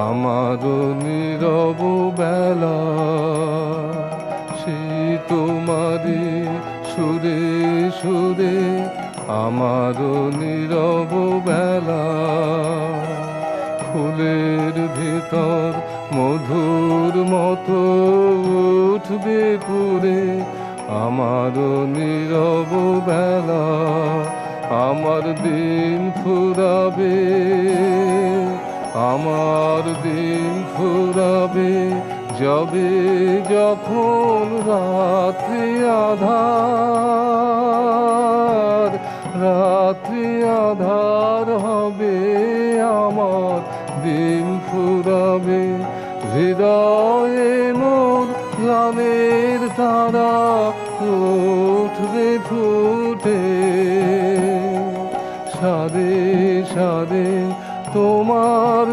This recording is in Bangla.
আমার নীরব বেলা সেই তোমারি সুরে সুরে, আমার নীরব বেলা ফুলের ভেতর মধুর মতো উঠবে পুরে, আমার নীরব বেলা আমার দিন ফুরাবে, আমার দিন ফুরাবে যাবে যখন রাত্রি আধার, রাত্রি আধার হবে আমার দিন ফুরাবে। হৃদয়ে মোর প্রাণের তারা উঠবে ফুটে, সাদে সাদে তোমার